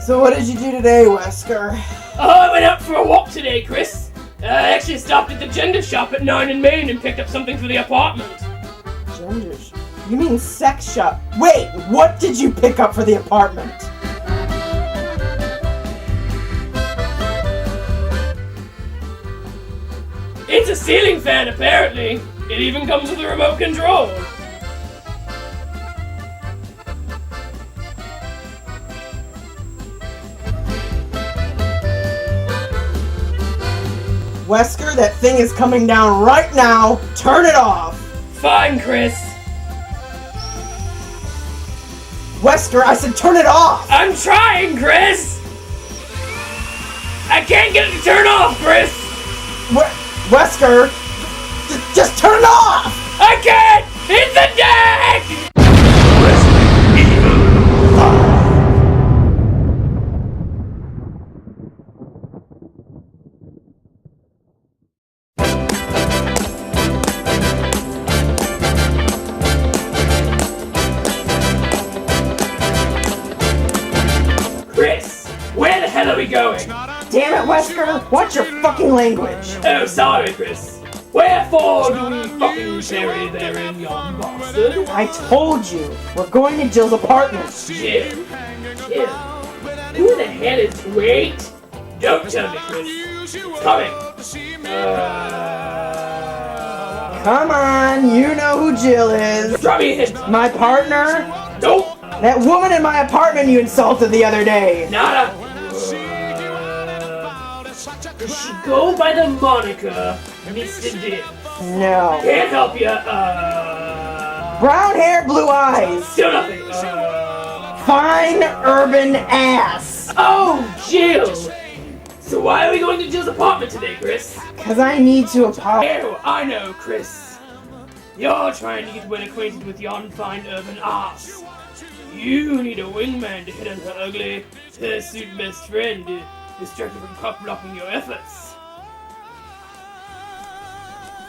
So what did you do today, Wesker? Oh, I went out for a walk today, Chris. I actually stopped at the gender shop at 9 in Main and picked up something for the apartment. Gender shop? You mean sex shop? Wait, what did you pick up for the apartment? It's a ceiling fan, apparently. It even comes with a remote control. Wesker, that thing is coming down right now. Turn it off. Fine, Chris. Wesker, I said turn it off. I'm trying, Chris. I can't get it to turn off, Chris. Wesker, just turn it off. I can't. It's a deck. Chris, where the hell are we going? Damn it, Wesker! Watch your fucking language! Oh, sorry, Chris. Wherefore do we fucking tarry there in yon bastard? I told you, we're going to Jill's apartment. Jill. Jill. Who the hell is... Wait. Don't tell me, Chris. It's coming. Come on, you know who Jill is. Drop me a hint. My partner? Nope. That woman in my apartment you insulted the other day. Nada. Does she go by the moniker Mr. Dill? No. Can't help ya. Brown hair, blue eyes. Still nothing. Fine urban ass. Oh, Jill. So why are we going to Jill's apartment today, Chris? Cause I need to apologize. Oh, I know, Chris. You're trying to get well acquainted with yon fine urban ass. You need a wingman to hit on her ugly, hirsute best friend to distract her from cock-blocking your efforts.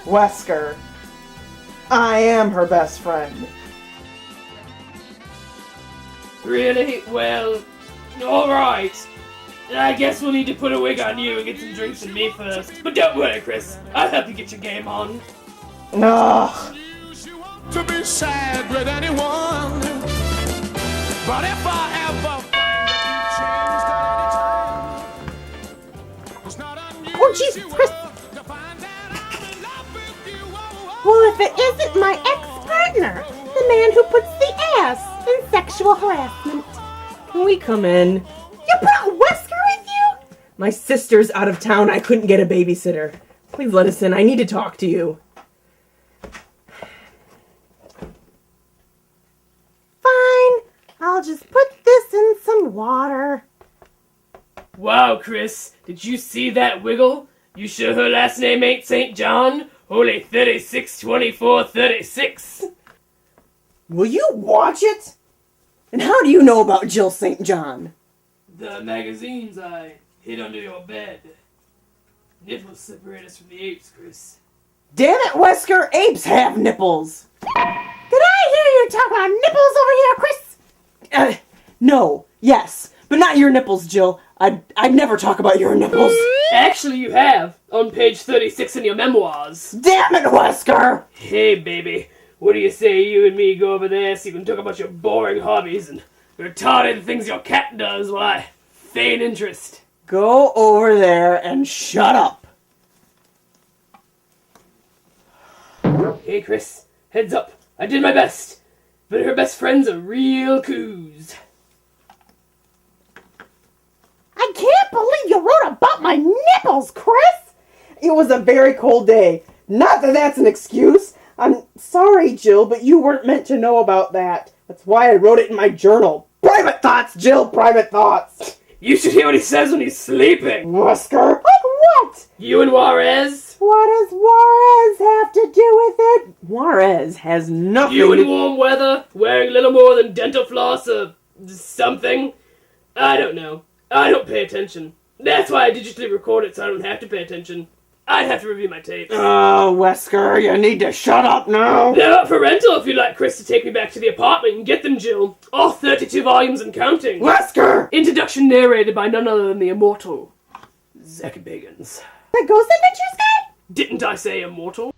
Wesker, I am her best friend. Really? Well, alright. I guess we'll need to put a wig on you and get some drinks in me first. But don't worry, Chris. I'll help you get your game on. No. To be sad with anyone, but if I ever find that you changed at any time, it's not unusual. Oh, Jesus, Chris. To find out I'm in love with you. Well, if it isn't my ex-partner, the man who puts the ass in sexual harassment. Can we come in? You brought Wesker with you? My sister's out of town. I couldn't get a babysitter. Please let us in. I need to talk to you. Fine. I'll just put this in some water. Wow, Chris. Did you see that wiggle? You sure her last name ain't St. John? Holy 362436. Will you watch it? And how do you know about Jill St. John? The magazines I hid under your bed. Nipples separate us from the apes, Chris. Damn it, Wesker! Apes have nipples! Did I hear you talk about nipples over here, Chris? No. Yes. But not your nipples, Jill. I'd never talk about your nipples. Actually, you have. On page 36 in your memoirs. Damn it, Wesker! Hey, baby. What do you say you and me go over there so you can talk about your boring hobbies and retarded things your cat does while I feign interest? Go over there and shut up. Hey, Chris. Heads up. I did my best. But her best friend's a real coos. I can't believe you wrote about my nipples, Chris! It was a very cold day. Not that that's an excuse. I'm sorry, Jill, but you weren't meant to know about that. That's why I wrote it in my journal. Private thoughts, Jill, private thoughts. You should hear what he says when he's sleeping. Wesker. Like what? You and Juarez? What does Juarez have to do with it? Juarez has nothing You in to... warm weather, wearing little more than dental floss or something? I don't know. I don't pay attention. That's why I digitally record it so I don't have to pay attention. I'd have to review my tapes. Oh, Wesker, you need to shut up now. They're up for rental if you'd like Chris to take me back to the apartment and get them, Jill. All 32 volumes and counting. Wesker! Introduction narrated by none other than the immortal Zach Bagans. The Ghost Adventures guy? Didn't I say immortal?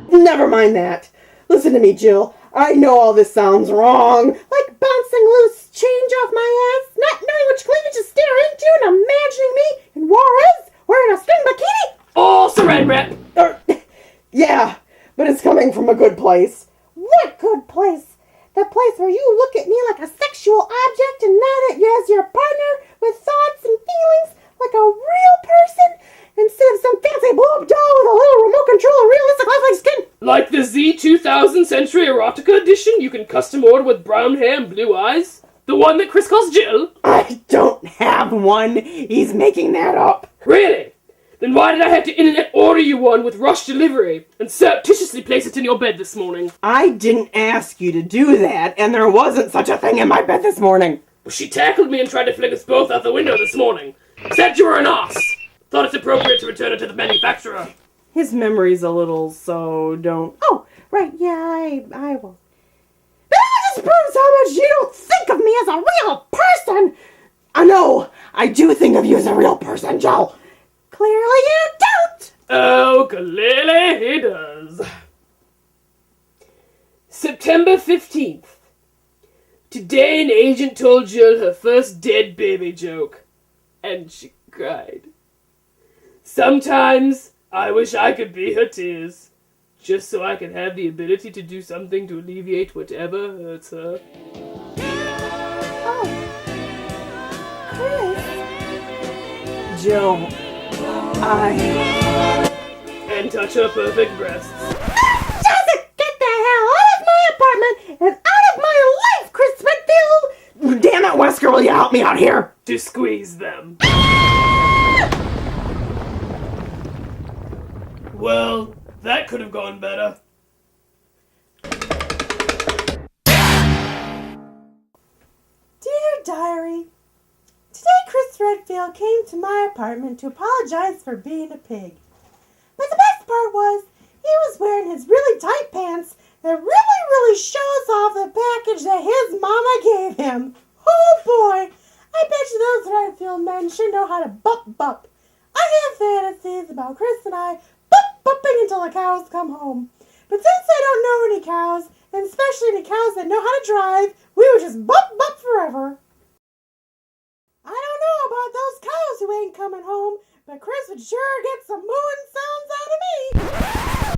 Never mind that. Listen to me, Jill. I know all this sounds wrong. Like bouncing loose change off my ass, not knowing which cleavage to stare into, and imagining me in Juarez wearing a string bikini? All saran wrap. Yeah, but it's coming from a good place. What good place? The place where you look at me like a sexual object and not at you as your partner with thoughts and feelings like a real person instead of some fancy blow-up doll with a little remote control realistic lifelike skin. Like the Z2000 Century Erotica Edition you can custom order with brown hair and blue eyes? The one that Chris calls Jill? I don't have one. He's making that up. Really? Then why did I have to internet order you one with rush delivery and surreptitiously place it in your bed this morning? I didn't ask you to do that, and there wasn't such a thing in my bed this morning. Well, she tackled me and tried to fling us both out the window this morning. Said you were an ass. Thought it's appropriate to return it to the manufacturer. His memory's a little, so don't... Oh, right, yeah, I will. But that just proves how much you don't think of me as a real person! I know! I do think of you as a real person, Jill. Clearly you don't! Oh, clearly he does. September 15th. Today an agent told Jill her first dead baby joke. And she cried. Sometimes I wish I could be her tears. Just so I can have the ability to do something to alleviate whatever hurts her. Oh. Chris. Jill, And touch her perfect breasts. Joseph, get the hell out of my apartment and out of my life, Chris Redfield! Damn it, Wesker, will you help me out here? To squeeze them. Well, that could have gone better. Dear Diary, today Chris Redfield came to my apartment to apologize for being a pig. But the best part was, he was wearing his really tight pants that really shows off the package that his mama gave him. Oh boy, I bet you those Redfield men should know how to bup. I have fantasies about Chris and I bupping until the cows come home. But since I don't know any cows, and especially any cows that know how to drive, we would just bup forever. I don't know about those cows who ain't coming home, but Chris would sure get some mooing sounds out of me.